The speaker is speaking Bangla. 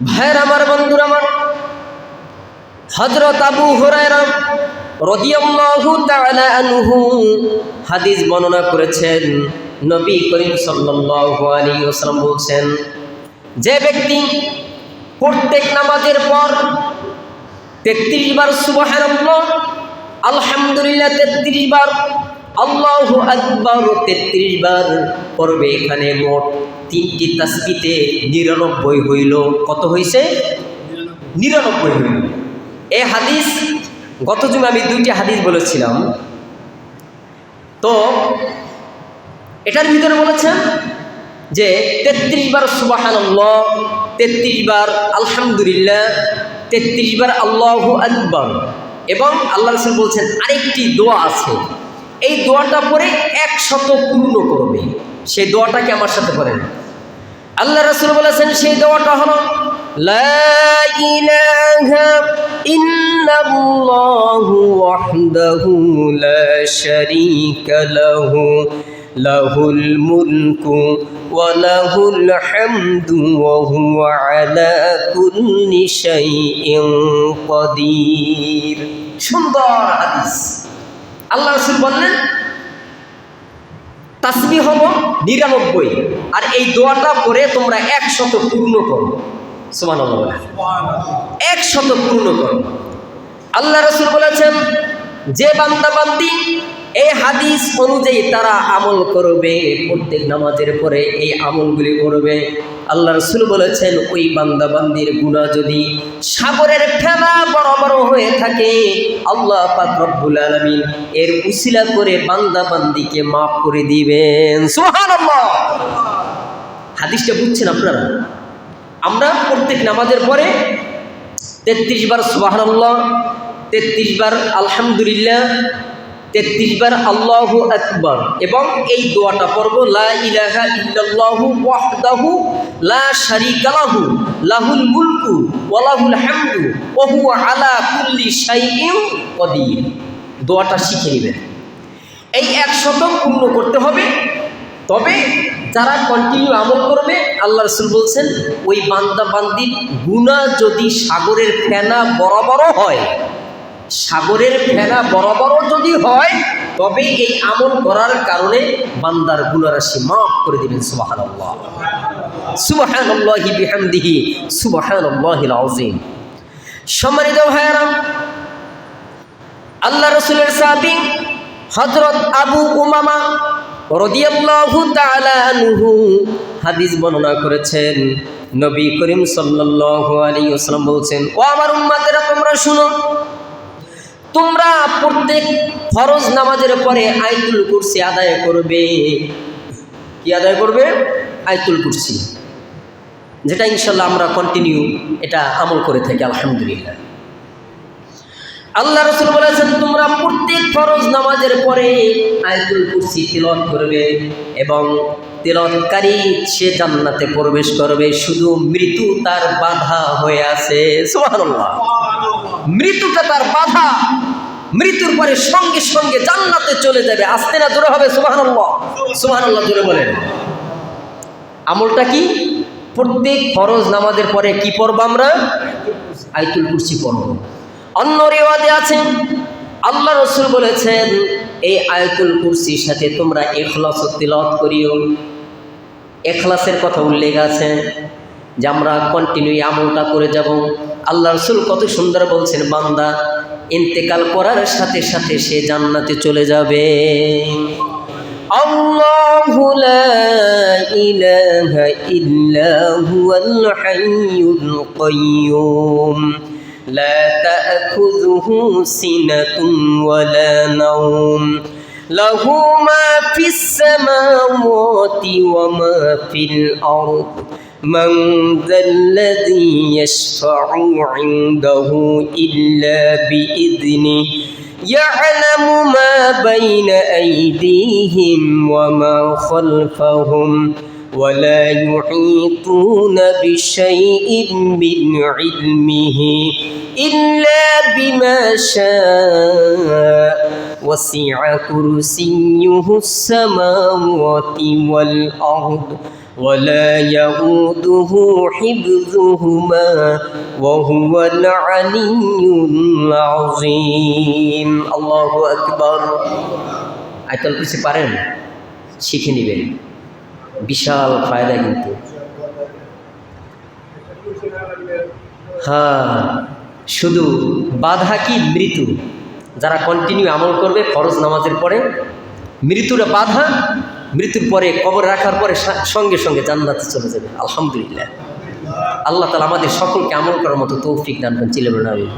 ভাইয়ের আমার, বন্ধুরা আমার, হযরত আবু হুরায়রা রাদিয়াল্লাহু তাআলা আনহু হাদিস বর্ণনা করেছেন। নবী করিম সাল্লাল্লাহু আলাইহি ওয়াসাল্লাম বলেছেন, যে ব্যক্তি প্রত্যেক নামাজের পর 33 বার সুবহানাল্লাহ, আলহামদুলিল্লাহ 33 বার, আল্লাহু আকবার 33 বার পড়বে, এখানে মোট 3টি তাসবিতে 99 হইল। কত হইছে? 99 হইল। এই হাদিস গত জুমে আমি 2টি হাদিস বলেছিলাম। তো এটার ভিতরে বলেছেন যে 33 বার সুবহানাল্লাহ, 33 বার আলহামদুলিল্লাহ, 33 বার আল্লাহু আকবার, এবং আল্লাহ রাসূল বলছেন আরেকটি দোয়া আছে, এই দোয়াটা পড়ে 100 পূর্ণ করবে। সেই দোয়াটাকে আমার সাথে পড়েন। আল্লাহ রাসূল বলেছেন সেই দোয়াটা হলো লা ইলাহা ইল্লাল্লাহু ওয়াহদাহু লা শারীকা লাহু লাহুল মুলকু ওয়া লাহুল হামদু ওয়া হুয়া আলা কুল্লি শাইইন কাদির। সুন্দর হাদিস। আল্লাহ রাসূল বললেন তাসবিহ হলো 99, আর এই দোয়াটা পড়ে তোমরা 100 পূর্ণ করো। সুবহানাল্লাহ, 100 পূর্ণ করো। আল্লাহ রাসূল বলেছেন যে বান্দা বান্দি এই হাদিস অনুযায়ী তারা আমল করবে, প্রত্যেক নামাজের পরে এই আমলগুলি করবে, আল্লাহ রাসূল বলেছেন ওই বান্দা বান্দির গুনাহ যদি সাগরের ফেনা বরাবর হয়ে থাকে, আল্লাহ পাক রব্বুল আলামিন এর উসিলা করে বান্দা বান্দিকে মাফ করে দিবেন। সুবহানাল্লাহ। হাদিসটা বুঝছেন আপনারা? আমরা প্রত্যেক নামাজের পরে 33 বার সুবহানাল্লাহ, 33 বার আলহামদুলিল্লাহ, 33 বার আল্লাহু আকবার, এবং এই দোয়াটা পড়ব লা ইলাহা ইল্লাল্লাহু ওয়াহদাহু লা শারীকা লাহু লাহুল মুলকু ওয়া লাহুল হামদু ওয়া হুয়া আলা কুল্লি শাইইন কাদির। দোয়াটা শিখে নেবেন। এই 100 পূর্ণ করতে হবে। তবে যারা কন্টিনিউ আমল করবে, আল্লাহ রাসূল বলছেন ওই বান্দা বান্দির গুনাহ যদি সাগরের ফেনা বরাবরও হয়, সাগরের ফেনা বরাবরও যদি হয়, তবে এই আমল করার কারণে বান্দার গুনাহ রাশি মাফ করে দিবেন। সুবহানাল্লাহ, সুবহানাল্লাহি বিহামদিহি, সুবহানাল্লাহিল আযীম। সম্মানিত ভাইয়েরা, আল্লাহ রাসূলের সাহাবী হযরত আবু উমামা রাদিয়াল্লাহু তাআলা আনহু হাদিস বর্ণনা করেছেন। নবী করিম সাল্লাল্লাহু আলাইহি ওয়াসাল্লাম বলেছেন, ও আমার উম্মতেরা, তোমরা শুনো, তোমরা প্রত্যেক ফরজ নামাজের পরে আয়াতুল কুরসি আদায় করবে। কি আদায় করবে? আয়াতুল কুরসি, যেটা ইনশাআল্লাহ আমরা কন্টিনিউ এটা আমল করে থাকি, আলহামদুলিল্লাহ। আল্লাহ রাসূল বলেছেন তোমরা প্রত্যেক ফরজ নামাজের পরে আয়াতুল কুরসি তিলাওয়াত করবে, এবং তিলাওয়াতকারী সে জান্নাতে প্রবেশ করবে, শুধু মৃত্যু তার বাধা হয়ে আছে। সুবহানাল্লাহ, মৃত্যুটা তার বাধা, মৃত্যুর পরে সঙ্গে সঙ্গে জান্নাতে চলে যাবে। আসতে না জোরে হবে সুবহানাল্লাহ, সুবহানাল্লাহ জোরে বলেন। আমলটা কি? প্রত্যেক ফরজ নামাজের পরে কি পড়ব আমরা? আয়াতুল কুরসি পড়ব। অন্য রিওয়ায়ে আছে আল্লাহ রাসূল বলেছেন এই আয়াতুল কুরসির সাথে তোমরা ইখলাস তিলাওয়াত করিও। ইখলাসের কথা উল্লেখ আছে যে আমরা কন্টিনিউ আমলটা করে যাব। আল্লাহ রাসূল কত সুন্দর বলছেন, বান্দা ইন্তেকাল করার সাথে সাথে সে জান্নাতে চলে যাবে। আল্লাহু লা ইলাহা ইল্লা হুয়াল হাইয়ুল কাইয়্যুম لا تأخذه سنة ولا نوم له ما في السماوات وما في الأرض من ذا الذي يشفع عنده إلا بإذنه يعلم ما بين أيديهم وما خلفهم ولا يحيطون بشيء من علمه إلا بما شاء وسع كرسيه السماوات والأرض ولا يؤوده حفظهما وهو العلي العظيم الله أكبر আয়াতুল কুরসি পারেন শিখে নেবেন বিশাল ফায়দা কিন্তু হ্যাঁ শুধু বাধা কি মৃত্যু যারা কন্টিনিউ আমল করবে ফরজ নামাজের পরে মৃত্যুর বাধা মৃত্যুর পরে কবর রাখার পরে সঙ্গে সঙ্গে জান্নাতে চলে যাবে আলহামদুলিল্লাহ আল্লাহ তাআলা আমাদের সকলকে আমল করার মতো তৌফিক দান করেন চিল্লাবেন আমিন